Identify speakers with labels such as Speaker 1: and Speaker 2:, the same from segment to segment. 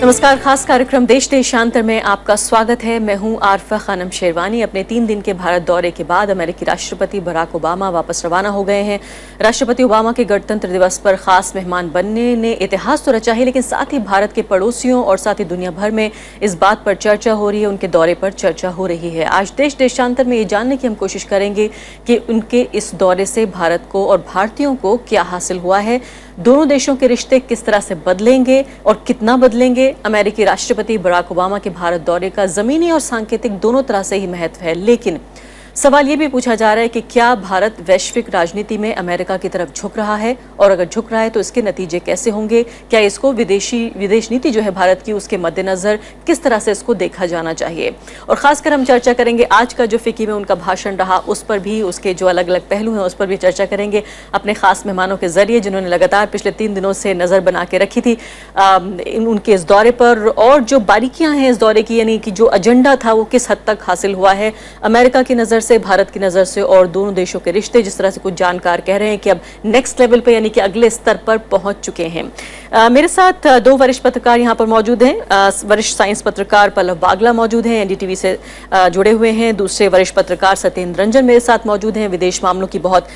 Speaker 1: नमस्कार, खास कार्यक्रम देश देशांतर में आपका स्वागत है। मैं हूं आरफा खानम शेरवानी। अपने 3 दिन के भारत दौरे के बाद अमेरिकी राष्ट्रपति बराक ओबामा वापस रवाना हो गए हैं। राष्ट्रपति ओबामा के गणतंत्र दिवस पर खास मेहमान बनने ने इतिहास तो रचा है, लेकिन साथ ही भारत के पड़ोसियों और साथ ही दुनिया भर में इस बात पर चर्चा हो रही है, उनके दौरे पर चर्चा हो रही है। आज देश देशांतर में ये जानने की हम कोशिश करेंगे कि उनके इस दौरे से भारत को और भारतीयों को क्या हासिल हुआ है, दोनों देशों के रिश्ते किस तरह से बदलेंगे और कितना बदलेंगे। अमेरिकी राष्ट्रपति बराक ओबामा के भारत दौरे का जमीनी और सांकेतिक दोनों तरह से ही महत्व है, लेकिन सवाल ये भी पूछा जा रहा है कि क्या भारत वैश्विक राजनीति में अमेरिका की तरफ झुक रहा है, और अगर झुक रहा है तो इसके नतीजे कैसे होंगे। क्या इसको विदेश नीति जो है भारत की, उसके मद्देनजर किस तरह से इसको देखा जाना चाहिए। और खासकर हम चर्चा करेंगे आज का जो फिक्की में उनका भाषण रहा उस पर भी, उसके जो अलग अलग पहलू हैं उस पर भी चर्चा करेंगे अपने खास मेहमानों के जरिए, जिन्होंने लगातार पिछले 3 दिनों से नज़र बना के रखी थी उनके इस दौरे पर, और जो बारीकियां हैं इस दौरे की, यानी कि जो एजेंडा था वो किस हद तक हासिल हुआ है अमेरिका की नज़र से, भारत की नज़र से, और दोनों देशों के रिश्ते जिस तरह से कुछ जानकार कह रहे हैं कि अब नेक्स्ट लेवल पे यानी कि अगले स्तर पर पहुंच चुके हैं। मेरे साथ 2 वरिष्ठ पत्रकार यहाँ पर मौजूद हैं। वरिष्ठ साइंस पत्रकार पल्लव बागला मौजूद हैं, एनडीटीवी से जुड़े हुए हैं। दूसरे वरिष्ठ पत्रकार सत्येंद्र रंजन मेरे साथ मौजूद हैं, विदेश मामलों की बहुत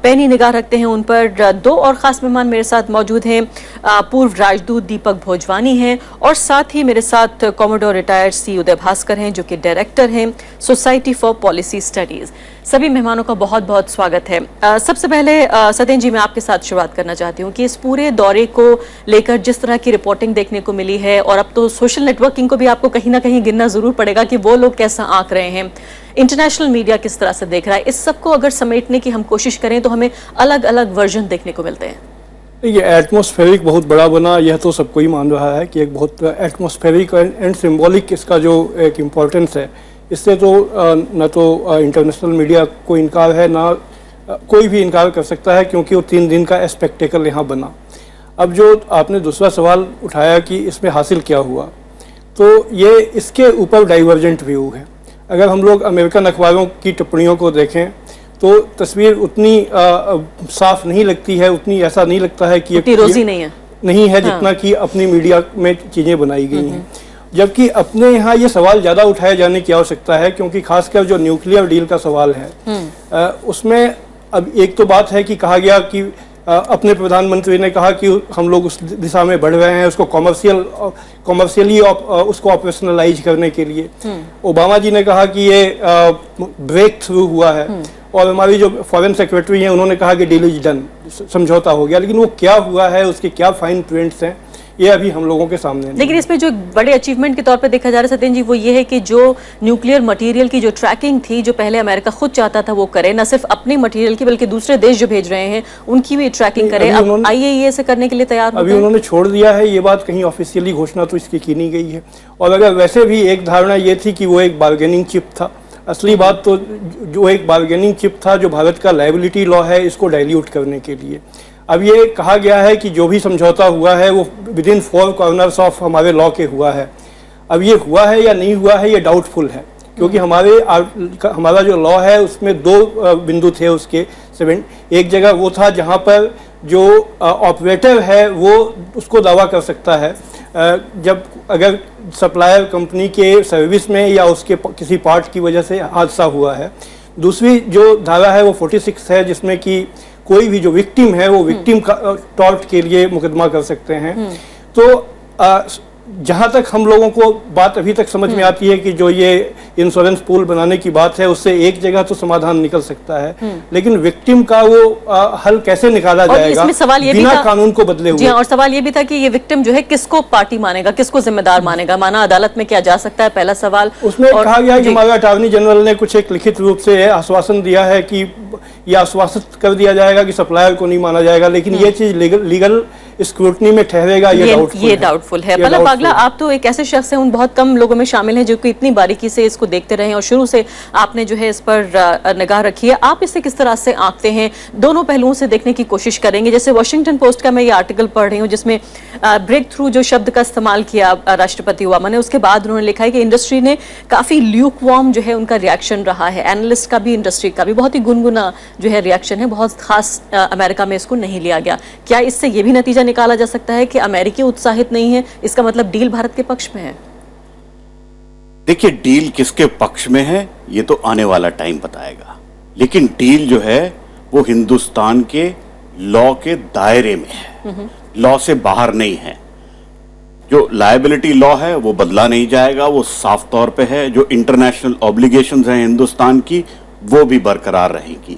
Speaker 1: पैनी निगाह रखते हैं उन पर। 2 और खास मेहमान मेरे साथ मौजूद हैं। पूर्व राजदूत दीपक भोजवानी हैं, और साथ ही मेरे साथ कॉमोडोर रिटायर्ड सी उदय भास्कर हैं, जो कि डायरेक्टर हैं सोसाइटी फॉर पॉलिसी स्टडीज। सभी मेहमानों का बहुत बहुत स्वागत है। सबसे पहले सत्येंद्र जी, मैं आपके साथ शुरुआत करना चाहती हूँ कि इस पूरे दौरे को लेकर जिस तरह की रिपोर्टिंग देखने को मिली है, और अब तो सोशल नेटवर्किंग को भी आपको कहीं ना कहीं गिनना जरूर पड़ेगा कि वो लोग कैसा आंक रहे हैं, इंटरनेशनल मीडिया किस तरह से देख रहा है, इस सबको अगर समेटने की हम कोशिश करें तो हमें अलग अलग वर्जन देखने को मिलते हैं।
Speaker 2: ये एटमॉस्फेरिक बहुत बड़ा बना, यह तो सबको ही मान रहा है कि एक बहुत एटमॉस्फेरिक एंड सिंबॉलिक इसका जो एक इम्पोर्टेंस है, इससे तो न तो इंटरनेशनल मीडिया को इनकार है, ना कोई भी इनकार कर सकता है, क्योंकि वो 3 दिन का स्पेक्टेकल यहाँ बना। अब जो आपने दूसरा सवाल उठाया कि इसमें हासिल क्या हुआ, तो ये इसके ऊपर डाइवर्जेंट व्यू है। अगर हम लोग अमेरिकन अखबारों की टिप्पणियों को देखें तो तस्वीर उतनी साफ नहीं लगती है, उतनी ऐसा नहीं लगता है कि
Speaker 1: ये रोजी नहीं है
Speaker 2: जितना कि अपनी मीडिया में चीज़ें बनाई गई हैं। जबकि अपने यहाँ ये सवाल ज़्यादा उठाए जाने की आवश्यकता है, क्योंकि खासकर जो न्यूक्लियर डील का सवाल है उसमें अब एक तो बात है कि कहा गया कि अपने प्रधानमंत्री ने कहा कि हम लोग उस दिशा में बढ़ रहे हैं, उसको कॉमर्शियली उसको ऑपरेशनलाइज करने के लिए। ओबामा जी ने कहा कि ये ब्रेक थ्रू हुआ है, और हमारी जो फॉरेन सेक्रेटरी हैं उन्होंने कहा कि डील इज डन, समझौता हो गया। लेकिन वो क्या हुआ है, उसके क्या फाइन प्रिंट्स हैं, ये अभी हम लोगों के सामने नहीं।
Speaker 1: लेकिन इसमें जो बड़े अचीवमेंट के तौर पे देखा जा रहा है सत्येंद्र जी, वो ये है कि जो न्यूक्लियर मटेरियल की जो ट्रैकिंग थी, जो पहले अमेरिका खुद चाहता था वो करे, न सिर्फ अपनी मटेरियल की बल्कि दूसरे देश जो भेज रहे हैं उनकी भी ट्रैकिंग करे। अब IAEA से करने के लिए तैयार
Speaker 2: अभी उन्होंने छोड़ दिया है, ये बात कहीं ऑफिशियली घोषणा तो इसकी की नहीं गई है। और अगर वैसे भी एक धारणा ये थी कि वो एक बार्गेनिंग चिप था, असली बात तो जो एक बार्गेनिंग चिप था जो भारत का लायबिलिटी लॉ है इसको डाइल्यूट करने के लिए। अब ये कहा गया है कि जो भी समझौता हुआ है वो विद इन 4 कॉर्नर्स ऑफ हमारे लॉ के हुआ है। अब ये हुआ है या नहीं हुआ है ये डाउटफुल है, क्योंकि हमारा जो लॉ है उसमें 2 बिंदु थे उसके। एक जगह वो था जहाँ पर जो ऑपरेटर है वो उसको दावा कर सकता है जब अगर सप्लायर कंपनी के सर्विस में या उसके किसी पार्ट की वजह से हादसा हुआ है। दूसरी जो धारा है वो 46 है, जिसमें कि कोई भी जो विक्टिम है वो विक्टिम का टॉर्ट के लिए मुकदमा कर सकते हैं। तो जहाँ तक हम लोगों को बात अभी तक समझ में आती है कि जो ये इंश्योरेंस पूल बनाने की बात है उससे एक जगह तो समाधान निकल सकता है, लेकिन विक्टिम का वो हल कैसे निकाला जाएगा बिना कानून को बदले हुए।
Speaker 1: और सवाल ये भी था कि ये विक्टिम जो है किसको पार्टी मानेगा, किसको जिम्मेदार मानेगा, माना अदालत में क्या जा सकता है, पहला सवाल।
Speaker 2: उसमें कहा गया कि हमारे अटॉर्नी जनरल ने कुछ एक लिखित रूप से आश्वासन दिया है कि यह आश्वासित कर दिया जाएगा कि सप्लायर को नहीं माना जाएगा, लेकिन ये चीज लीगल स्क्रूटनी में ठहरेगा ये डाउटफुल है।
Speaker 1: पल्लव बागला, आप तो एक ऐसे शख्स हैं, उन बहुत कम लोगों में शामिल हैं जो कि इतनी बारीकी से इसको देखते रहे और शुरू से आपने जो है इस पर निगाह रखी है। आप इसे किस तरह से आंकते हैं, दोनों पहलुओं से देखने की कोशिश करेंगे। जैसे वॉशिंगटन पोस्ट का मैं ये आर्टिकल पढ़ रही हूँ जिसमें ब्रेक थ्रू जो शब्द का इस्तेमाल किया राष्ट्रपति ओबामा ने, उसके बाद उन्होंने लिखा है कि इंडस्ट्री ने काफी ल्यूकवार्म जो है उनका रिएक्शन रहा है, एनालिस्ट का भी इंडस्ट्री का भी बहुत ही गुनगुना जो है रिएक्शन है, बहुत खास अमेरिका में इसको नहीं लिया गया। क्या इससे ये भी नतीजा नतीजा निकाला जा सकता है कि अमेरिकी उत्साहित नहीं है, इसका मतलब डील भारत के पक्ष में है?
Speaker 3: देखिए, डील किसके पक्ष में है ये तो आने वाला टाइम बताएगा, लेकिन डील जो है वो हिंदुस्तान के लॉ के दायरे में है, लॉ से बाहर नहीं है। जो लायबिलिटी लॉ है वो बदला नहीं जाएगा, वो साफ तौर पे है। जो इंटरनेशनल ऑब्लिगेशंस हैं हिंदुस्तान की वो भी बरकरार रहेंगी।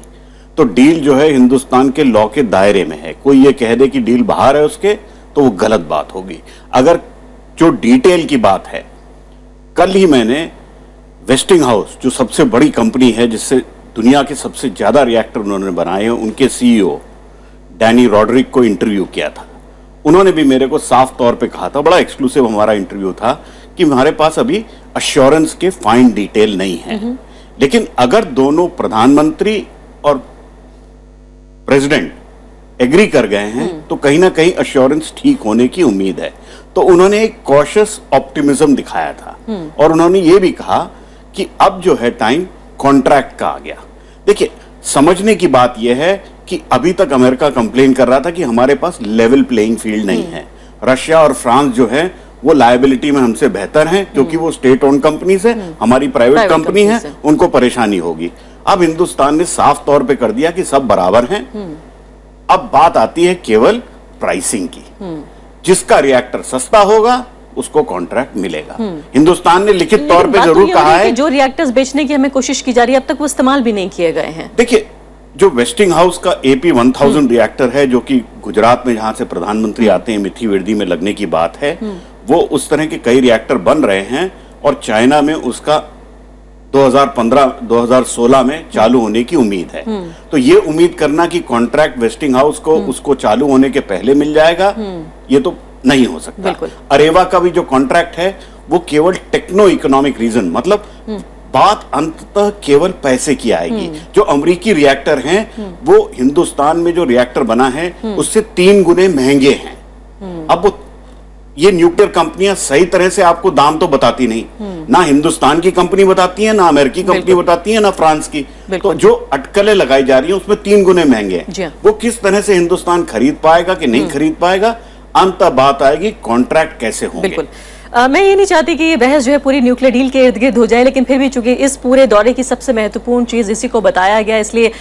Speaker 3: तो डील जो है हिंदुस्तान के लॉ के दायरे में है। कोई ये कह दे कि डील बाहर है उसके तो वो गलत बात होगी। अगर जो डिटेल की बात है, कल ही मैंने वेस्टिंग हाउस जो सबसे बड़ी कंपनी है जिससे दुनिया के सबसे ज्यादा रिएक्टर उन्होंने बनाए हैं, उनके सीईओ डैनी रॉड्रिक को इंटरव्यू किया था। उन्होंने भी मेरे को साफ तौर पे कहा था, बड़ा एक्सक्लूसिव हमारा इंटरव्यू था, कि हमारे पास अभी अश्योरेंस के फाइन डिटेल नहीं है, लेकिन अगर दोनों प्रधानमंत्री और प्रेसिडेंट एग्री कर गए हैं तो कहीं ना कहीं अश्योरेंस ठीक होने की उम्मीद है। तो उन्होंने एक कॉशियस ऑप्टिमिज्म दिखाया था और उन्होंने ये भी कहा कि अब जो है टाइम कॉन्ट्रैक्ट का आ गया। देखिए, समझने की बात यह है कि अभी तक अमेरिका कंप्लेन कर रहा था कि हमारे पास लेवल प्लेइंग फील्ड नहीं है। रशिया और फ्रांस जो है वो लायबिलिटी में हमसे बेहतर हैं क्योंकि वो स्टेट ओन कंपनीज है, हमारी प्राइवेट कंपनी है, उनको परेशानी होगी। अब हिंदुस्तान ने साफ तौर पे कर दिया कि सब बराबर हैं। अब बात आती है केवल प्राइसिंग की। जिसका रिएक्टर सस्ता होगा उसको कॉन्ट्रैक्ट मिलेगा। हिंदुस्तान ने लिखित तौर पे जरूर कहा है
Speaker 1: कि जो रिएक्टर्स बेचने की हमें कोशिश की जा रही है अब तक वो इस्तेमाल भी नहीं किए गए हैं।
Speaker 3: देखिए, जो वेस्टिंग हाउस का AP1000 रिएक्टर है जो कि गुजरात में जहां से प्रधानमंत्री आते हैं मिठी विरदी में लगने की बात है, वो उस तरह के कई रिएक्टर बन रहे हैं और चाइना में उसका 2015-2016 में चालू होने की उम्मीद है। तो ये उम्मीद करना कि कॉन्ट्रैक्ट वेस्टिंग हाउस को उसको चालू होने के पहले मिल जाएगा, ये तो नहीं हो सकता। अरेवा का भी जो कॉन्ट्रैक्ट है वो केवल टेक्नो इकोनॉमिक रीजन, मतलब बात अंततः केवल पैसे की आएगी। जो अमेरिकी रिएक्टर हैं वो हिंदुस्तान में जो रिएक्टर बना है उससे 3 गुने महंगे हैं। अब वो ये न्यूक्लियर कंपनियां सही तरह से आपको दाम तो बताती नहीं, ना हिंदुस्तान की कंपनी बताती है, ना अमेरिकी कंपनी बताती है, ना फ्रांस की। तो जो अटकलें लगाई जा रही हैं उसमें 3 गुने महंगे हैं। वो किस तरह से हिंदुस्तान खरीद पाएगा कि नहीं खरीद पाएगा, अंत बात आएगी कॉन्ट्रैक्ट कैसे होंगे।
Speaker 1: मैं ये नहीं चाहती कि ये बहस जो है पूरी न्यूक्लियर डील के इर्द गिर्द हो जाए, लेकिन फिर भी चूंकि इस पूरे दौरे की सबसे महत्वपूर्ण चीज इसी को बताया गया, इसलिए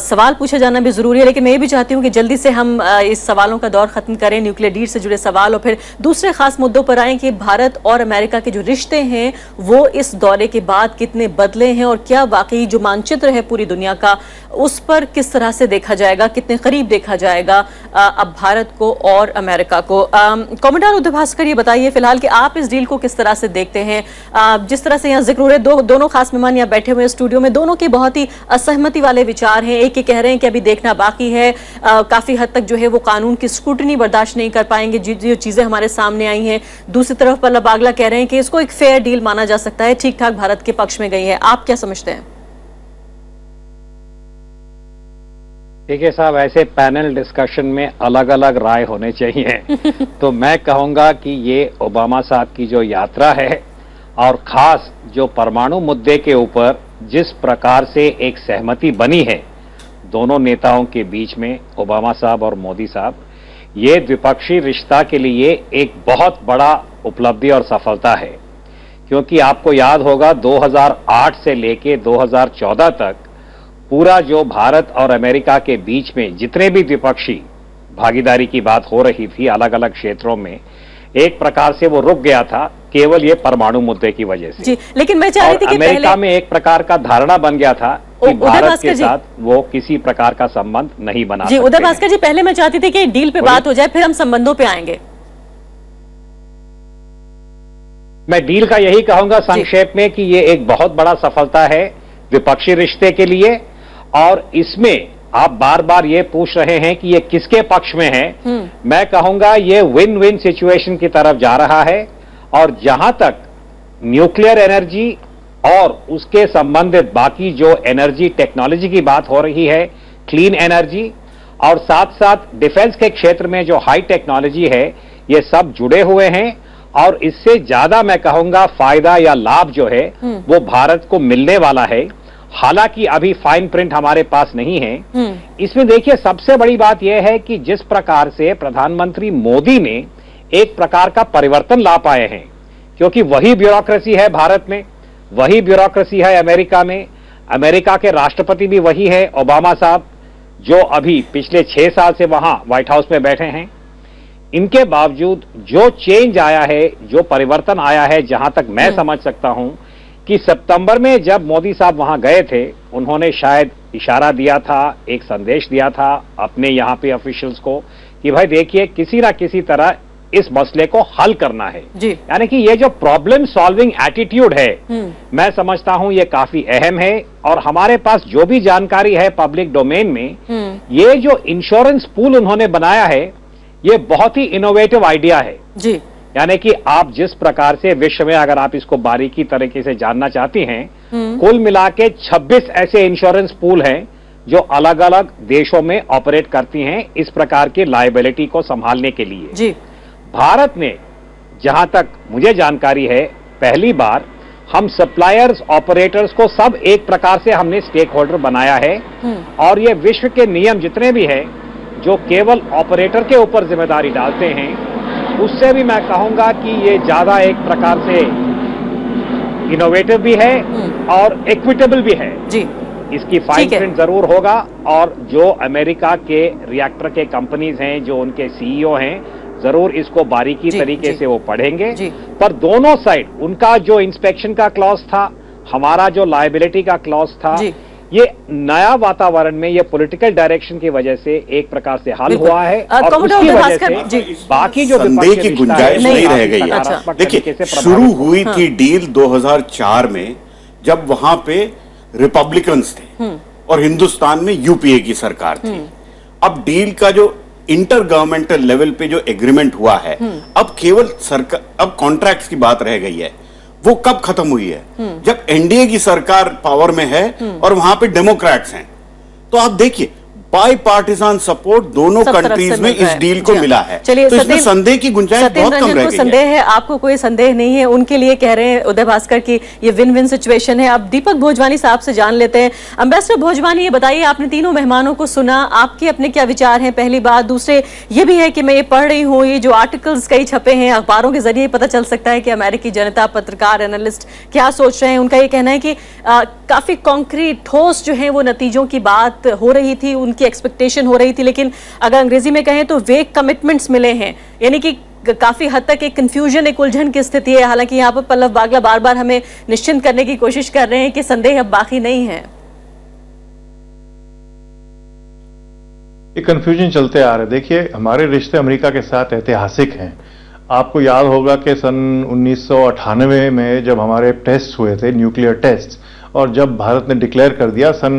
Speaker 1: सवाल पूछा जाना भी जरूरी है। लेकिन मैं ये भी चाहती हूँ कि जल्दी से हम इस सवालों का दौर खत्म करें, न्यूक्लियर डील से जुड़े सवाल, और फिर दूसरे खास मुद्दों पर आए कि भारत और अमेरिका के जो रिश्ते हैं वो इस दौरे के बाद कितने बदले हैं और क्या वाकई जो मानचित्र है पूरी दुनिया का उस पर किस तरह से देखा जाएगा, कितने करीब देखा जाएगा अब भारत को और अमेरिका को। कॉमोडोर उदय भास्कर, ये बताइए फिलहाल कि आप इस डील को किस तरह से देखते हैं। जिस तरह से यहाँ जिक्र हो रहे दोनों खास मेहमान यहाँ बैठे हुए स्टूडियो में, दोनों के बहुत ही असहमति वाले विचार हैं। एक ये कह रहे हैं कि अभी देखना बाकी है, काफी हद तक जो है वो कानून की स्क्रूटनी बर्दाश्त नहीं कर पाएंगे जो चीजें हमारे सामने आई हैं। दूसरी तरफ पल्लव बागला कह रहे हैं कि इसको एक फेयर डील माना जा सकता है, ठीक ठाक भारत के पक्ष में गई है। आप क्या समझते हैं?
Speaker 4: देखिए साहब, ऐसे पैनल डिस्कशन में अलग अलग राय होने चाहिए। तो मैं कहूंगा कि ये ओबामा साहब की जो यात्रा है और खास जो परमाणु मुद्दे के ऊपर जिस प्रकार से एक सहमति बनी है दोनों नेताओं के बीच में, ओबामा साहब और मोदी साहब, ये द्विपक्षीय रिश्ता के लिए एक बहुत बड़ा उपलब्धि और सफलता है। क्योंकि आपको याद होगा 2008 से लेके 2014 तक पूरा जो भारत और अमेरिका के बीच में जितने भी द्विपक्षीय भागीदारी की बात हो रही थी अलग अलग क्षेत्रों में, एक प्रकार से वो रुक गया था केवल ये परमाणु मुद्दे की वजह से।
Speaker 1: जी, लेकिन मैं चाह रही थी कि
Speaker 4: अमेरिका में एक प्रकार का धारणा बन गया था कि भारत के साथ वो किसी प्रकार का संबंध नहीं बना सकते।
Speaker 1: उदय भास्कर जी, पहले मैं चाहती थी कि डील पे बात हो जाए, फिर हम संबंधों पे आएंगे।
Speaker 4: मैं डील का यही कहूंगा संक्षेप में कि ये एक बहुत बड़ा सफलता है द्विपक्षीय रिश्ते के लिए, और इसमें आप बार बार ये पूछ रहे हैं कि ये किसके पक्ष में है। मैं कहूंगा ये विन विन सिचुएशन की तरफ जा रहा है। और जहां तक न्यूक्लियर एनर्जी और उसके संबंधित बाकी जो एनर्जी टेक्नोलॉजी की बात हो रही है, क्लीन एनर्जी, और साथ साथ डिफेंस के क्षेत्र में जो हाई टेक्नोलॉजी है, ये सब जुड़े हुए हैं। और इससे ज्यादा मैं कहूंगा फायदा या लाभ जो है वो भारत को मिलने वाला है। हालांकि अभी फाइन प्रिंट हमारे पास नहीं है। इसमें देखिए सबसे बड़ी बात यह है कि जिस प्रकार से प्रधानमंत्री मोदी ने एक प्रकार का परिवर्तन ला पाए हैं, क्योंकि वही ब्यूरोक्रेसी है भारत में, वही ब्यूरोक्रेसी है अमेरिका में, अमेरिका के राष्ट्रपति भी वही है ओबामा साहब, जो अभी पिछले 6 साल से वहां व्हाइट हाउस में बैठे हैं। इनके बावजूद जो चेंज आया है, जो परिवर्तन आया है, जहां तक मैं समझ सकता हूं कि सितंबर में जब मोदी साहब वहां गए थे, उन्होंने शायद इशारा दिया था, एक संदेश दिया था अपने यहां पे ऑफिशियल्स को कि भाई देखिए किसी ना किसी तरह इस मसले को हल करना है। यानी कि ये जो प्रॉब्लम सॉल्विंग एटीट्यूड है, मैं समझता हूं ये काफी अहम है। और हमारे पास जो भी जानकारी है पब्लिक डोमेन में, ये जो इंश्योरेंस पूल उन्होंने बनाया है, ये बहुत ही इनोवेटिव आइडिया है जी। यानी कि आप जिस प्रकार से विश्व में अगर आप इसको बारीकी तरीके से जानना चाहती हैं, कुल मिला के 26 ऐसे इंश्योरेंस पूल हैं जो अलग अलग देशों में ऑपरेट करती हैं इस प्रकार की लायबिलिटी को संभालने के लिए जी। भारत ने, जहां तक मुझे जानकारी है, पहली बार हम सप्लायर्स, ऑपरेटर्स को सब एक प्रकार से हमने स्टेक होल्डर बनाया है। और ये विश्व के नियम जितने भी हैं जो केवल ऑपरेटर के ऊपर जिम्मेदारी डालते हैं, उससे भी मैं कहूंगा कि ये ज्यादा एक प्रकार से इनोवेटिव भी है और इक्विटेबल भी है जी। इसकी फाइन प्रिंट जरूर होगा और जो अमेरिका के रिएक्टर के कंपनीज हैं, जो उनके सीईओ हैं, जरूर इसको बारीकी तरीके से वो पढ़ेंगे। पर दोनों साइड उनका जो इंस्पेक्शन का क्लॉज था, हमारा जो लायबिलिटी का क्लॉज था, ये नया वातावरण में ये पॉलिटिकल डायरेक्शन की वजह से एक प्रकार से हल हुआ है और उसकी वजह से बाकी जो
Speaker 3: संदेह की गुंजाइश नहीं रह गई है। देखिए, शुरू हुई थी डील 2004 में, जब वहां पे रिपब्लिकन्स थे और हिंदुस्तान में यूपीए की सरकार थी। अब डील का जो इंटर गवर्नमेंटल लेवल पे जो एग्रीमेंट हुआ है, अब केवल सरकार, अब कॉन्ट्रैक्ट्स की बात रह गई है। वो कब खत्म हुई है? जब एनडीए की सरकार पावर में है और वहां पे डेमोक्रेट्स हैं। तो आप देखिए, बाई पार्टिसान सपोर्ट दोनों कंट्रीज में इस डील को मिला है।
Speaker 1: चलिए,
Speaker 3: तो इसमें संदेह की गुंजाइश बहुत कम रह गई
Speaker 1: संदेह है, आपको कोई संदेह नहीं है, उनके लिए कह रहे हैं उदय भास्कर की ये विन विन सिचुएशन है। अब दीपक भोजवानी साहब से जान लेते हैं। एम्बेसडर भोजवानी, ये बताइए, आपने तीनों मेहमानों को सुना, आपके अपने क्या विचार हैं? पहली बात। दूसरे ये भी है कि मैं ये पढ़ रही हूँ, ये जो आर्टिकल्स कई छपे हैं अखबारों के जरिए, पता चल सकता है कि अमेरिकी जनता, पत्रकार, एनालिस्ट क्या सोच रहे हैं। उनका ये कहना है कि काफी कॉन्क्रीट, ठोस जो है वो नतीजों की बात हो रही थी, उनकी एक्सपेक्टेशन हो रही थी, लेकिन अगर अंग्रेजी में कहें तो वेग कमिटमेंट्स मिले हैं। यानी कि काफी हद तक एक कंफ्यूजन, एक उलझन की स्थिति है। हालांकि यहाँ पर पल्लव बागला बार बार हमें निश्चिंत करने की कोशिश कर रहे हैं कि संदेह अब बाकी नहीं है।
Speaker 5: ये कंफ्यूजन चलते आ रहे। देखिए, हमारे रिश्ते अमेरिका के साथ ऐतिहासिक हैं। आपको याद होगा कि सन 1998 में जब हमारे टेस्ट हुए थे, न्यूक्लियर टेस्ट, और जब भारत ने डिक्लेयर कर दिया सन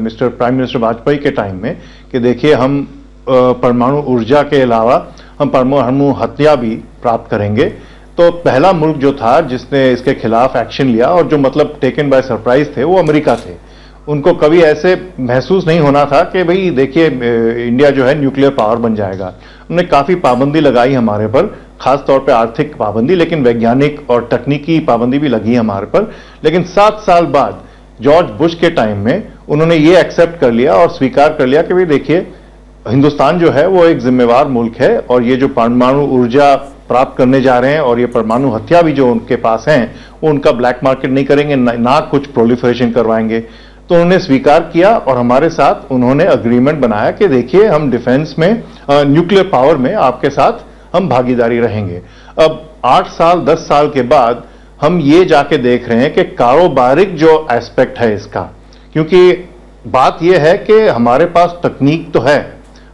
Speaker 5: मिस्टर प्राइम मिनिस्टर वाजपेयी के टाइम में कि देखिए हम परमाणु ऊर्जा के अलावा हम परमाणु हथियार भी प्राप्त करेंगे, तो पहला मुल्क जो था जिसने इसके खिलाफ एक्शन लिया और जो मतलब टेकन बाय सरप्राइज थे, वो अमेरिका थे। उनको कभी ऐसे महसूस नहीं होना था कि भाई देखिए इंडिया जो है न्यूक्लियर पावर बन जाएगा। उन्होंने काफी पाबंदी लगाई हमारे पर, खास तौर पे आर्थिक पाबंदी, लेकिन वैज्ञानिक और तकनीकी पाबंदी भी लगी हमारे पर। लेकिन 7 साल बाद जॉर्ज बुश के टाइम में उन्होंने ये एक्सेप्ट कर लिया और स्वीकार कर लिया कि भाई देखिए हिंदुस्तान जो है वो एक जिम्मेवार मुल्क है और ये जो परमाणु ऊर्जा प्राप्त करने जा रहे हैं और ये परमाणु हथियार भी जो उनके पास हैं, वो उनका ब्लैक मार्केट नहीं करेंगे, ना कुछ प्रोलिफरेशन करवाएंगे। तो उन्होंने स्वीकार किया और हमारे साथ उन्होंने अग्रीमेंट बनाया कि देखिए हम डिफेंस में, न्यूक्लियर पावर में आपके साथ हम भागीदारी रहेंगे। अब 8 साल 10 साल के बाद हम ये जाके देख रहे हैं कि कारोबारिक जो एस्पेक्ट है इसका, क्योंकि बात यह है कि हमारे पास तकनीक तो है,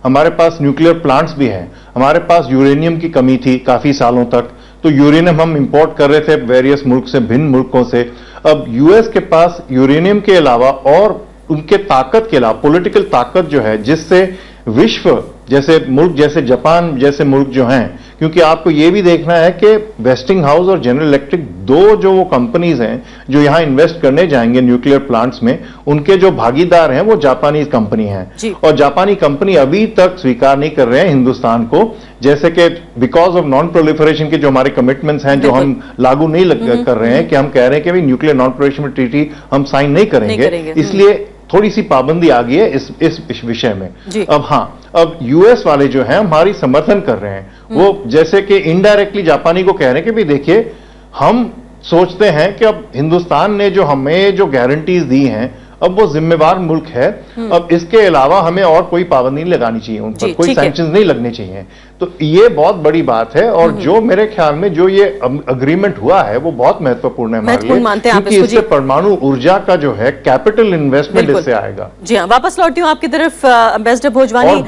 Speaker 5: हमारे पास न्यूक्लियर प्लांट्स भी हैं, हमारे पास यूरेनियम की कमी थी काफी सालों तक, तो यूरेनियम हम इंपोर्ट कर रहे थे वेरियस मुल्क से, भिन्न मुल्कों से। अब यूएस के पास यूरेनियम के अलावा और उनके ताकत के अलावा पॉलिटिकल ताकत जो है, जिससे विश्व जैसे मुल्क, जैसे जापान जैसे मुल्क जो हैं, क्योंकि आपको ये भी देखना है कि वेस्टिंग हाउस और जनरल इलेक्ट्रिक, दो जो वो कंपनीज हैं जो यहां इन्वेस्ट करने जाएंगे न्यूक्लियर प्लांट्स में, उनके जो भागीदार हैं वो जापानी कंपनी हैं, और जापानी कंपनी अभी तक स्वीकार नहीं कर रहे हैं हिंदुस्तान को, जैसे कि बिकॉज ऑफ नॉन प्रोलिफरेशन के जो हमारे कमिटमेंट्स हैं जो हम लागू नहीं कर रहे हैं, कि हम कह रहे हैं कि भाई न्यूक्लियर नॉन प्रोलिफरेशन ट्रीटी हम साइन नहीं करेंगे, इसलिए थोड़ी सी पाबंदी आ गई है इस विषय में। अब हाँ, अब यूएस वाले जो हैं हमारी समर्थन कर रहे हैं, वो जैसे कि इनडायरेक्टली जापानी को कह रहे हैं कि भाई देखिए, हम सोचते हैं कि अब हिंदुस्तान ने जो हमें जो गारंटीज दी हैं, अब वो जिम्मेवार मुल्क है, अब इसके अलावा हमें और कोई पाबंदी नहीं लगानी चाहिए, उन पर कोई सैंक्शंस नहीं लगने चाहिए। तो ये बहुत बड़ी बात है, और जो मेरे ख्याल में जो ये अग्रीमेंट हुआ है वो बहुत महत्वपूर्ण है हमारे लिए, क्योंकि इससे परमाणु ऊर्जा का जो है कैपिटल इन्वेस्टमेंट इससे आएगा।
Speaker 1: जी हाँ, वापस लौटती हूँ आपकी तरफ एम्बेसडर भोजवानी।
Speaker 5: और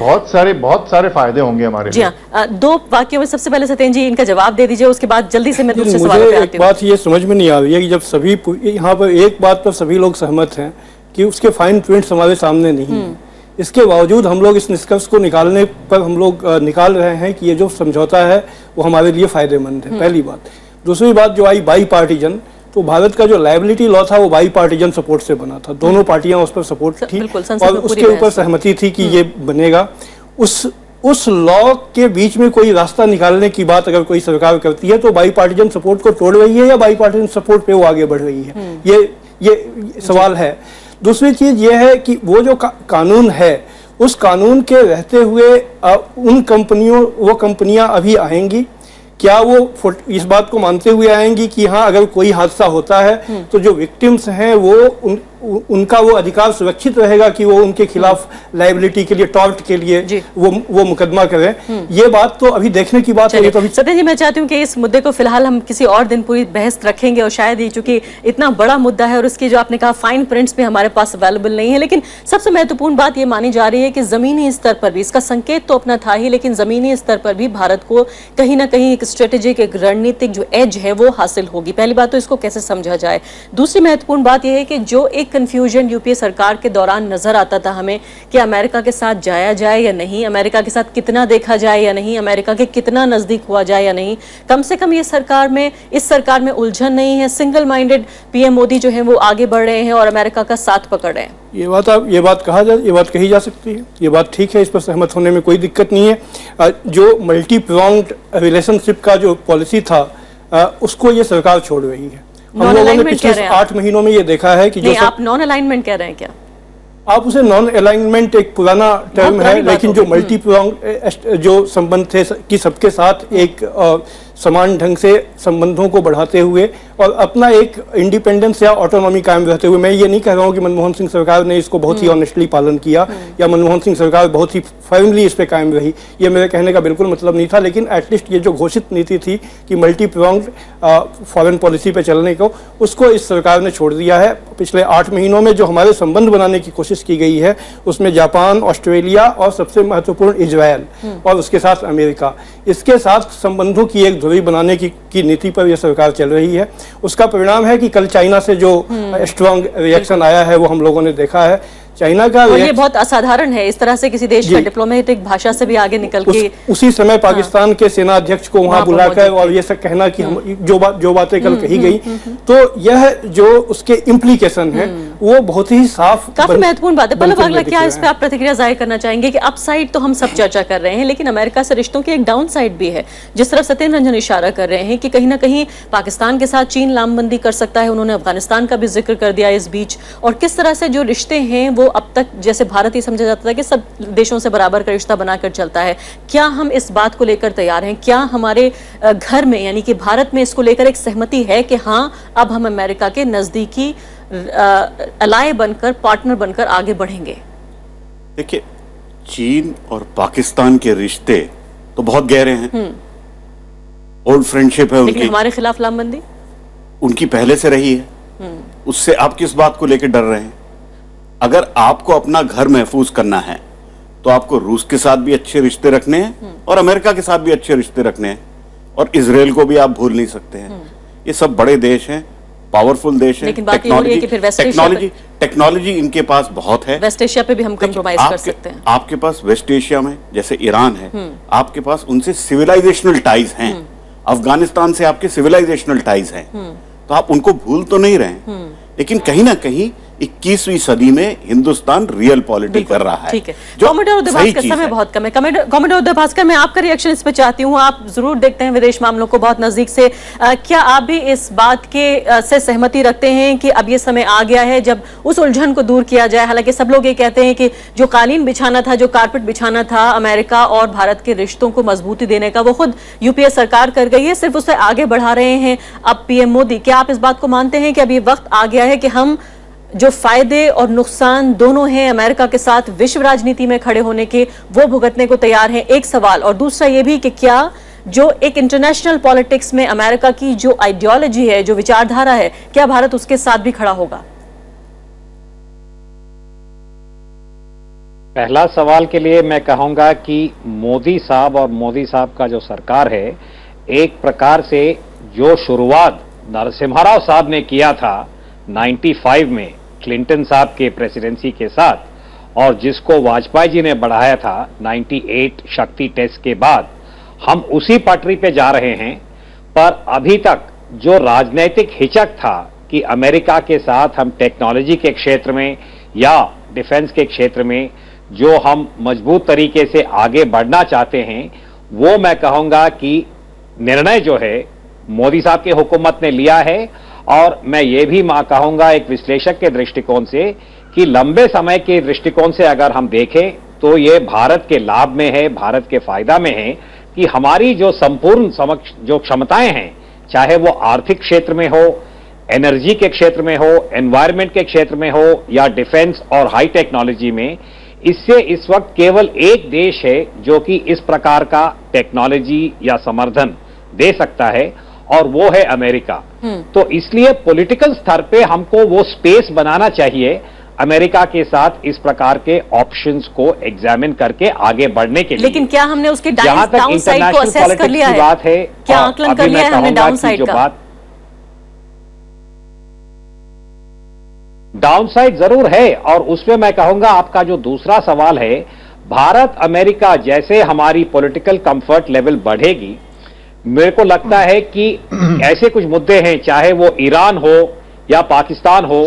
Speaker 5: बहुत सारे फायदे होंगे हमारे लिए।
Speaker 1: जी हाँ, दो वाक्यों में सबसे पहले सत्येंद्र जी इनका जवाब दे दीजिए, उसके बाद जल्दी से मैं दूसरे सवाल पे आती हूँ।
Speaker 2: एक बात ये समझ में नहीं आ रही है कि जब सभी यहाँ पर एक बात पर सभी लोग सहमत हैं कि उसके फाइन प्रिंट्स हमारे सामने नहीं है, इसके बावजूद हम लोग इस निष्कर्ष को निकालने पर हम लोग निकाल रहे हैं कि ये जो समझौता है वो हमारे लिए फायदेमंद है, पहली बात। दूसरी बात जो आई बाई पार्टीजन, तो भारत का जो लायबिलिटी लॉ था वो बाई पार्टीजन सपोर्ट से बना था, दोनों पार्टियां उस पर सपोर्ट थी और उसके ऊपर सहमति थी कि ये बनेगा। उस लॉ के बीच में कोई रास्ता निकालने की बात अगर कोई सरकार करती है तो बाई पार्टीजन सपोर्ट को तोड़ रही है या बाई पार्टीजन सपोर्ट पे वो आगे बढ़ रही है, ये सवाल है। दूसरी चीज ये है कि वो जो कानून है, उस कानून के रहते हुए उन वो कंपनियां अभी आएंगी, क्या वो इस बात को मानते हुए आएंगी कि हाँ अगर कोई हादसा होता है तो जो विक्टिम्स हैं वो उनका वो अधिकार सुरक्षित रहेगा कि वो उनके खिलाफ लायबिलिटी के लिए, टॉर्ट के लिए वो मुकदमा करें? ये बात तो अभी देखने की बात है। तो अभी
Speaker 1: सत्येंद्र जी, मैं चाहती हूँ कि इस मुद्दे को फिलहाल हम किसी और दिन पूरी बहस रखेंगे, और शायद ये चूंकि इतना बड़ा मुद्दा है और उसकी जो आपने कहा फाइन प्रिंट्स भी हमारे पास अवेलेबल नहीं है, लेकिन सबसे महत्वपूर्ण बात ये मानी जा रही है कि जमीनी स्तर पर भी, इसका संकेत तो अपना था ही, लेकिन जमीनी स्तर पर भी भारत को कहीं ना कहीं एक स्ट्रेटेजिक, एक रणनीतिक जो एज है वो हासिल होगी। पहली बात तो इसको कैसे समझा जाए। दूसरी महत्वपूर्ण बात यह है कि जो एक कंफ्यूजन यूपीए सरकार के दौरान नजर आता था हमें कि अमेरिका के साथ जाया जाए या नहीं, अमेरिका के साथ कितना देखा जाए या नहीं, अमेरिका के कितना नजदीक हुआ जाए या नहीं, कम से कम इस सरकार में उलझन नहीं है। सिंगल माइंडेड पीएम मोदी जो है वो आगे बढ़ रहे हैं और अमेरिका का साथ पकड़ रहे हैं।
Speaker 2: ये बात कही जा सकती है, ये बात ठीक है, इस पर सहमत होने में कोई दिक्कत नहीं है। जो मल्टी प्रोंग्ड रिलेशनशिप का जो पॉलिसी था उसको ये सरकार छोड़ रही है। हम लोगों ने पिछले 8 महीनों में ये देखा है कि
Speaker 1: नहीं, आप नॉन अलाइनमेंट कह रहे हैं क्या?
Speaker 2: आप उसे नॉन अलाइनमेंट एक पुराना टर्म है, लेकिन जो मल्टी प्रोंग्ड जो संबंध थे कि सबके साथ एक समान ढंग से संबंधों को बढ़ाते हुए और अपना एक इंडिपेंडेंस या ऑटोनॉमी कायम रहते हुए, मैं ये नहीं कह रहा हूँ कि मनमोहन सिंह सरकार ने इसको बहुत ही ऑनेस्टली पालन किया या मनमोहन सिंह सरकार बहुत ही फर्मली इस पे कायम रही, ये मेरे कहने का बिल्कुल मतलब नहीं था, लेकिन एटलीस्ट ये जो घोषित नीति थी कि मल्टी प्रोंग्ड फॉरेन पॉलिसी पे चलने को, उसको इस सरकार ने छोड़ दिया है। पिछले 8 महीनों में जो हमारे संबंध बनाने की कोशिश की गई है उसमें जापान, ऑस्ट्रेलिया और सबसे महत्वपूर्ण इजरायल और उसके साथ अमेरिका, इसके साथ संबंधों की एक धुरी बनाने की नीति पर यह सरकार चल रही है। उसका परिणाम है कि कल चाइना से जो स्ट्रांग रिएक्शन आया है वो हम लोगों ने देखा है। चाइना का
Speaker 1: ये बहुत असाधारण है, इस तरह से किसी देश का डिप्लोमेटिक भाषा से भी आगे निकल के
Speaker 2: उसी समय पाकिस्तान के सेना अध्यक्ष को वहां बुलाकर और ये सब कहना कि हम जो बातें कल कही गई, तो यह जो उसके इम्प्लीकेशन है वो बहुत ही साफ,
Speaker 1: काफी महत्वपूर्ण बात है। पल्लव बागला, क्या इस पे आप प्रतिक्रिया जाहिर करना चाहेंगे कि अपसाइड तो हम सब चर्चा कर रहे हैं, लेकिन अमेरिका से रिश्तों की एक डाउन साइड भी है, जिस तरफ सत्येंद्र रंजन इशारा कर रहे हैं कि कहीं ना कहीं पाकिस्तान के साथ चीन लामबंदी कर सकता है, उन्होंने अफगानिस्तान का भी जिक्र कर दिया इस बीच, और किस तरह से जो रिश्ते हैं वो अब तक जैसे भारत ही समझा जाता था कि सब देशों से बराबर का रिश्ता बनाकर चलता है, क्या हम इस बात को लेकर तैयार हैं? क्या हमारे घर में यानी कि भारत में इसको लेकर एक सहमति है कि हाँ अब हम अमेरिका के नजदीकी अलाय बनकर, पार्टनर बनकर आगे बढ़ेंगे?
Speaker 3: देखिए, चीन और पाकिस्तान के रिश्ते तो बहुत गहरे हैं, ओल्ड फ्रेंडशिप है उनकी,
Speaker 1: लेकिन हमारे खिलाफ लामबंदी
Speaker 3: उनकी पहले से रही है। उससे आप किस बात को लेकर डर रहे हैं? अगर आपको अपना घर महफूज करना है तो आपको रूस के साथ भी अच्छे रिश्ते रखने हैं और अमेरिका के साथ भी अच्छे रिश्ते रखने हैं, और इजराइल को भी आप भूल नहीं सकते हैं। ये सब बड़े देश हैं, पावरफुल देश है,
Speaker 1: लेकिन बात ये हो रही है कि फिर वेस्ट एशिया
Speaker 3: टेक्नोलॉजी इनके पास बहुत है।
Speaker 1: वेस्ट एशिया पे भी हम कंप्रोमाइज कर सकते हैं।
Speaker 3: आपके पास वेस्ट एशिया में जैसे ईरान है, आपके पास उनसे सिविलाइजेशनल टाइज हैं, अफगानिस्तान से आपके सिविलाइजेशनल टाइज हैं, तो आप उनको भूल तो नहीं रहे, लेकिन कहीं ना कहीं 21वीं सदी में हिंदुस्तान रियल पॉलिटिक्स कर रहा है।
Speaker 1: ठीक है, कॉमोडोर उदय भास्कर, समय बहुत कम है। कॉमोडोर उदय भास्कर, मैं आपका रिएक्शन इस पे चाहती हूँ। आप जरूर देखते हैं विदेश मामलों को बहुत नजदीक से, क्या आप भी इस बात के से सहमति रखते हैं कि अब ये समय आ गया है जब उस उलझन को दूर किया जाए? हालांकि सब लोग ये कहते हैं कि जो कालीन बिछाना था, जो कारपेट बिछाना था अमेरिका और भारत के रिश्तों को मजबूती देने का, वो खुद यूपीए सरकार कर गई है, सिर्फ उसे आगे बढ़ा रहे हैं अब पीएम मोदी। क्या आप इस बात को मानते हैं कि अब ये वक्त आ गया है कि हम जो फायदे और नुकसान दोनों हैं अमेरिका के साथ विश्व राजनीति में खड़े होने के, वो भुगतने को तैयार हैं? एक सवाल, और दूसरा ये भी कि क्या जो एक इंटरनेशनल पॉलिटिक्स में अमेरिका की जो आइडियोलॉजी है, जो विचारधारा है, क्या भारत उसके साथ भी खड़ा होगा?
Speaker 4: पहला सवाल के लिए मैं कहूंगा कि मोदी साहब और मोदी साहब का जो सरकार है, एक प्रकार से जो शुरुआत नरसिम्हा राव साहब ने किया था 95 में क्लिंटन साहब के प्रेसिडेंसी के साथ, और जिसको वाजपेयी जी ने बढ़ाया था 98 शक्ति टेस्ट के बाद, हम उसी पटरी पे जा रहे हैं। पर अभी तक जो राजनीतिक हिचक था कि अमेरिका के साथ हम टेक्नोलॉजी के क्षेत्र में या डिफेंस के क्षेत्र में जो हम मजबूत तरीके से आगे बढ़ना चाहते हैं, वो मैं कहूंगा कि निर्णय जो है मोदी साहब की हुकूमत ने लिया है। और मैं ये भी कहूंगा एक विश्लेषक के दृष्टिकोण से कि लंबे समय के दृष्टिकोण से अगर हम देखें तो ये भारत के लाभ में है, भारत के फायदा में है कि हमारी जो संपूर्ण जो क्षमताएं हैं, चाहे वो आर्थिक क्षेत्र में हो, एनर्जी के क्षेत्र में हो, एनवायरमेंट के क्षेत्र में हो, या डिफेंस और हाई टेक्नोलॉजी में, इससे इस वक्त केवल एक देश है जो कि इस प्रकार का टेक्नोलॉजी या समर्थन दे सकता है, और वो है अमेरिका। तो इसलिए पॉलिटिकल स्तर पे हमको वो स्पेस बनाना चाहिए अमेरिका के साथ इस प्रकार के ऑप्शंस को एग्जामिन करके आगे बढ़ने के लिए।
Speaker 1: लेकिन क्या हमने उसके डाउन साइड को असेस कर लिया है?
Speaker 4: बात है,
Speaker 1: क्या आकलन कर लिया है हमने डाउन साइड का?
Speaker 4: डाउन साइड जरूर है, और उसमें मैं कहूंगा आपका जो दूसरा सवाल है, भारत अमेरिका जैसे हमारी पॉलिटिकल कंफर्ट लेवल बढ़ेगी, मेरे को लगता है कि ऐसे कुछ मुद्दे हैं, चाहे वो ईरान हो या पाकिस्तान हो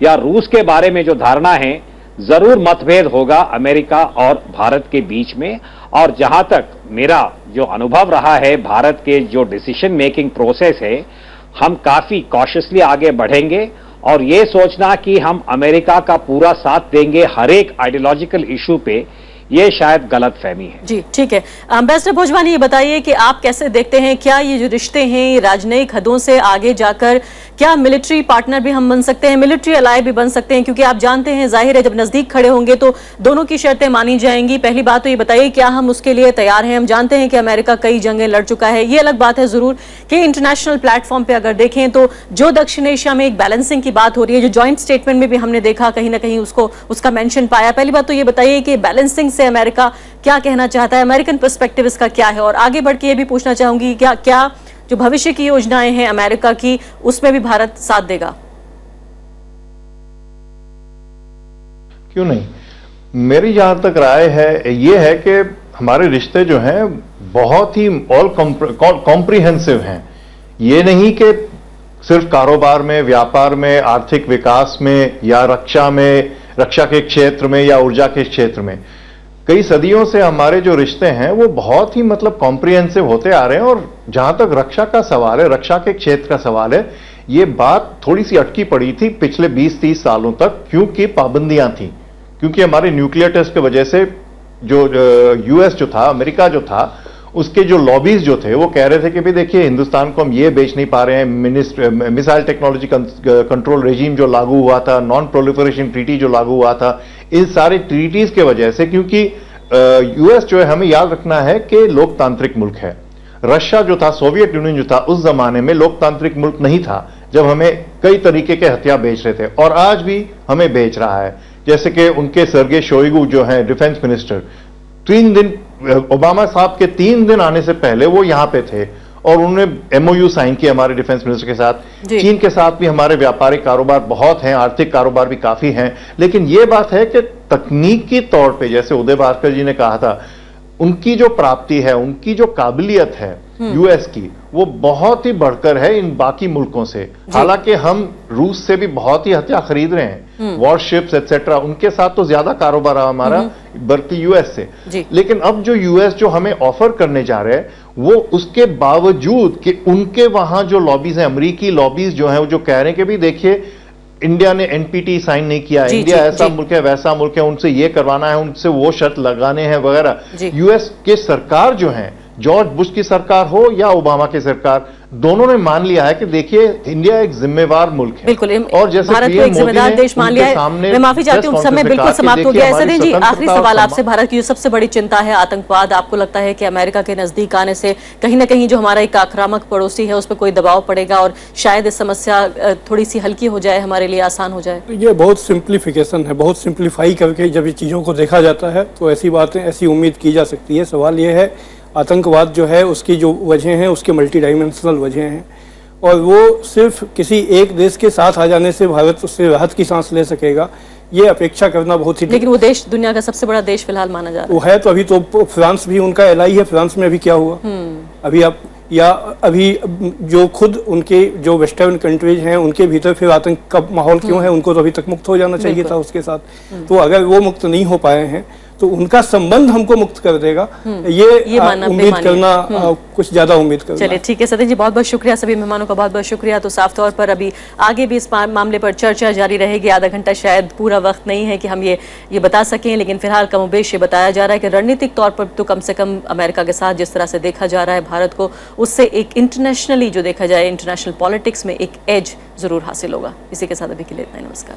Speaker 4: या रूस के बारे में जो धारणा है, जरूर मतभेद होगा अमेरिका और भारत के बीच में। और जहां तक मेरा जो अनुभव रहा है, भारत के जो डिसीजन मेकिंग प्रोसेस है, हम काफी कॉशियसली आगे बढ़ेंगे, और ये सोचना कि हम अमेरिका का पूरा साथ देंगे हर एक आइडियोलॉजिकल इशू पे, ये शायद गलत फहमी है।
Speaker 1: जी ठीक है, एम्बेसडर भोजवानी, ये बताइए कि आप कैसे देखते हैं, क्या ये जो रिश्ते हैं ये राजनयिक हदों से आगे जाकर क्या मिलिट्री पार्टनर भी हम बन सकते हैं, मिलिट्री अलाय भी बन सकते हैं? क्योंकि आप जानते हैं, जाहिर है जब नजदीक खड़े होंगे तो दोनों की शर्तें मानी जाएंगी। पहली बात तो ये बताइए, क्या हम उसके लिए तैयार हैं? हम जानते हैं कि अमेरिका कई जंगें लड़ चुका है, ये अलग बात है जरूर कि इंटरनेशनल प्लेटफॉर्म पे अगर देखें तो जो दक्षिण एशिया में एक बैलेंसिंग की बात हो रही है, जो ज्वाइंट स्टेटमेंट में भी हमने देखा कहीं ना कहीं उसका मेंशन पाया। पहली बात तो ये बताइए कि बैलेंसिंग से अमेरिका क्या कहना चाहता है, अमेरिकन पर्सपेक्टिव इसका क्या है? और आगे बढ़ के ये भी पूछना चाहूंगी, क्या जो भविष्य की योजनाएं हैं अमेरिका की, उसमें भी भारत साथ देगा?
Speaker 5: क्यों नहीं, मेरी जहां तक राय है ये है कि हमारे रिश्ते जो हैं बहुत ही ऑल कॉम्प्रिहेंसिव हैं। ये नहीं कि सिर्फ कारोबार में, व्यापार में, आर्थिक विकास में, या रक्षा के क्षेत्र में, या ऊर्जा के क्षेत्र में। कई सदियों से हमारे जो रिश्ते हैं वो बहुत ही कॉम्प्रिहेंसिव होते आ रहे हैं। और जहां तक रक्षा का सवाल है, रक्षा के क्षेत्र का सवाल है, ये बात थोड़ी सी अटकी पड़ी थी पिछले 20-30 सालों तक, क्योंकि पाबंदियां थी, क्योंकि हमारे न्यूक्लियर टेस्ट की वजह से जो यूएस जो था, अमेरिका जो था, उसके जो लॉबीज जो थे वो कह रहे थे कि भाई देखिए हिंदुस्तान को हम ये बेच नहीं पा रहे हैं। मिसाइल टेक्नोलॉजी कंट्रोल रेजिम जो लागू हुआ था, नॉन प्रोलिफरेशन ट्रीटी जो लागू हुआ था, इन सारे ट्रीटीज के वजह से, क्योंकि यूएस जो है, हमें याद रखना है कि लोकतांत्रिक मुल्क है। रशिया जो था, सोवियत यूनियन जो था, उस जमाने में लोकतांत्रिक मुल्क नहीं था, जब हमें कई तरीके के हथियार बेच रहे थे, और आज भी हमें बेच रहा है। जैसे कि उनके सर्गे शोइगु जो हैं डिफेंस मिनिस्टर, 3 दिन ओबामा साहब के 3 दिन आने से पहले वो यहां पे थे, और उन्होंने MOU साइन किया हमारे डिफेंस मिनिस्टर के साथ।
Speaker 1: जी।
Speaker 5: चीन के साथ भी हमारे व्यापारिक कारोबार बहुत हैं, आर्थिक कारोबार भी काफी हैं, लेकिन यह बात है कि तकनीकी तौर पे, जैसे उदय भास्कर जी ने कहा था, उनकी जो प्राप्ति है, उनकी जो काबिलियत है यूएस की, वो बहुत ही बढ़कर है इन बाकी मुल्कों से। हालांकि हम रूस से भी बहुत ही हथियार खरीद रहे हैं, वॉरशिप्स एटसेट्रा, उनके साथ तो ज्यादा कारोबार है हमारा बल्कि यूएस से।
Speaker 1: जी।
Speaker 5: लेकिन अब जो यूएस जो हमें ऑफर करने जा रहे हैं, वो उसके बावजूद कि उनके वहां जो लॉबीज हैं, अमेरिकी लॉबीज जो हैं, वो जो कह रहे हैं कि भी देखिए इंडिया ने NPT साइन नहीं किया,
Speaker 1: जी,
Speaker 5: इंडिया
Speaker 1: जी,
Speaker 5: ऐसा
Speaker 1: जी।
Speaker 5: मुल्क है, वैसा मुल्क है, उनसे ये करवाना है, उनसे वो शर्त लगाने हैं वगैरह।
Speaker 1: जी।
Speaker 5: यूएस के सरकार जो है, जॉर्ज बुश की सरकार हो या ओबामा की सरकार, दोनों ने मान लिया है कि देखिए इंडिया एक जिम्मेवार मुल्क है।
Speaker 1: बिल्कुल,
Speaker 5: और जैसे
Speaker 1: भारत को
Speaker 5: PM
Speaker 1: एक जिम्मेदार
Speaker 5: मोदी ने
Speaker 1: देश मान
Speaker 5: उनके
Speaker 1: लिया है।
Speaker 5: सामने
Speaker 1: मैं माफी चाहती हूँ,
Speaker 5: प्रेस
Speaker 1: समय
Speaker 5: कॉन्फ्रेंस में
Speaker 1: बिल्कुल
Speaker 5: कहा कि
Speaker 1: समाप्त हो
Speaker 5: देखिए
Speaker 1: गया।
Speaker 5: हमारी
Speaker 1: सदन जी, आखिरी
Speaker 5: स्वतंत्रता और
Speaker 1: सवाल
Speaker 5: सम्मान-
Speaker 1: आपसे, भारत की जो सबसे बड़ी चिंता है आतंकवाद, आपको लगता है कि अमेरिका के नजदीक आने से कहीं ना कहीं जो हमारा एक आक्रामक पड़ोसी है उस पर कोई दबाव पड़ेगा और शायद इस समस्या थोड़ी सी हल्की हो जाए, हमारे लिए आसान हो जाए?
Speaker 2: ये बहुत सिंप्लीफिकेशन है, बहुत सिंप्लीफाई करके जब ये चीज़ों को देखा जाता है तो ऐसी बातें, ऐसी उम्मीद की जा सकती है। सवाल ये है, आतंकवाद जो है उसकी जो वजह हैं, उसके मल्टी डायमेंशनल वजह हैं, और वो सिर्फ किसी एक देश के साथ आ जाने से भारत उससे राहत की सांस ले सकेगा, ये अपेक्षा करना बहुत ही।
Speaker 1: लेकिन वो देश दुनिया का सबसे बड़ा देश फिलहाल माना जा रहा
Speaker 2: वो है तो अभी तो फ्रांस भी उनका एलाई है। फ्रांस में अभी क्या हुआ अभी आप, या अभी जो खुद उनके जो वेस्टर्न कंट्रीज हैं उनके भीतर फिर आतंक का माहौल क्यों है? उनको तो अभी तक मुक्त हो जाना चाहिए
Speaker 1: बिल्कुल।
Speaker 2: था उसके साथ। तो अगर वो मुक्त नहीं हो पाए हैं तो उनका संबंध हमको मुक्त कर देगा, ये
Speaker 1: मानना
Speaker 2: उम्मीद
Speaker 1: बेमानी है।
Speaker 2: करना कुछ ज्यादा उम्मीद करना।
Speaker 1: चलिए ठीक है सदन जी, बहुत बहुत शुक्रिया, सभी मेहमानों का बहुत बहुत शुक्रिया। तो साफ तौर पर अभी आगे भी इस मामले पर चर्चा जारी रहेगी। आधा घंटा शायद पूरा वक्त नहीं है कि हम ये बता सकें, लेकिन फिलहाल कमोबेश ये बताया जा रहा है कि रणनीतिक तौर पर तो कम से कम अमेरिका के साथ जिस तरह से देखा जा रहा है भारत को, उससे एक इंटरनेशनली जो देखा जाए, इंटरनेशनल पॉलिटिक्स में एक एज जरूर हासिल होगा। इसी के साथ अभी के लिए इतना ही, नमस्कार।